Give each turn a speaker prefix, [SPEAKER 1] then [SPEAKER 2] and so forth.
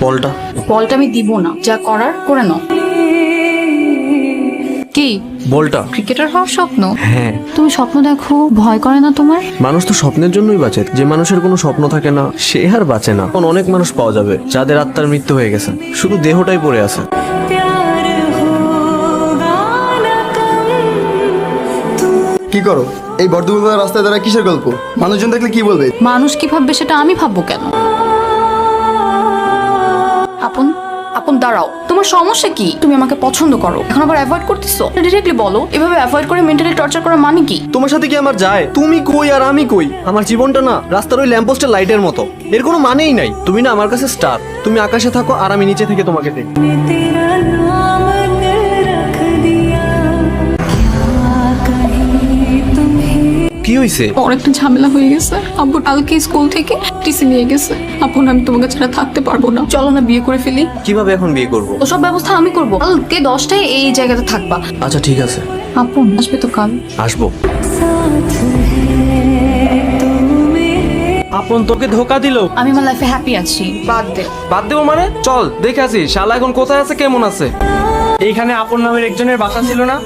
[SPEAKER 1] বলটা
[SPEAKER 2] বলটা আমি দিব না, যা করার করে নাও। কি
[SPEAKER 1] বলটা
[SPEAKER 2] ক্রিকেটার হওয়ার স্বপ্ন?
[SPEAKER 1] হ্যাঁ,
[SPEAKER 2] তুমি স্বপ্ন দেখো, ভয় করে না তোমার?
[SPEAKER 1] মানুষ তো স্বপ্নের জন্যই বাঁচে। যে মানুষের কোনো স্বপ্ন থাকে না সে আর বাঁচে না। এখন অনেক মানুষ পাওয়া যাবে যাদের আত্মার মৃত্যু হয়ে গেছে, শুধু দেহটাই পড়ে আছে।
[SPEAKER 3] কি করো এই বর্ধমান রাস্তায় দাঁড়া? কিসের গল্প? মানুষজন দেখলে কি বলবে?
[SPEAKER 2] মানুষ কি ভাববে সেটা আমি ভাববো কেন? আপন আপন দাঁড়াও, তোমার সমস্যা কি? তুমি আমাকে পছন্দ করো, এখন আবার অ্যাভয়েড করতেছো? ডিরেক্টলি বলো, এভাবে অ্যাভয়েড করে মেন্টালি টর্চার করা মানে কি?
[SPEAKER 1] তোমার সাথে কি আমার যায়? তুমি কই আর আমি কই? আমার জীবনটা না রাস্তার ওই ল্যাম্পপোস্টের লাইটের মতো, এর কোনো মানেই নাই। তুমি না আমার কাছে স্টার, তুমি আকাশে থাকো আর আমি নিচে থেকে তোমাকে দেখি। কি হইছে?
[SPEAKER 2] বড় একটা ঝামেলা হয়ে গেছে। আব্বু কালকে স্কুল থেকে টিসি নিয়ে গেছে। আপন আমি তোমাকে ছাড়া থাকতে পারবো না, চলো না বিয়ে করে ফেলি।
[SPEAKER 1] কিভাবে এখন বিয়ে করব?
[SPEAKER 2] ওসব ব্যবস্থা আমি করবো। কালকে 10টায় এই জায়গাতে থাকবা।
[SPEAKER 1] আচ্ছা ঠিক আছে,
[SPEAKER 2] আপন আসবে তো কাল?
[SPEAKER 1] আসবো। আপন তোকে ধোকা দিল।
[SPEAKER 2] আমি আমার লাইফে হ্যাপি আছি, বাদ দে।
[SPEAKER 4] বাদ দেবো মানে? চল দেখে আসি শালা এখন কোথায় আছে, কেমন আছে। এইখানে আপন নামের একজনের বাসা ছিল না?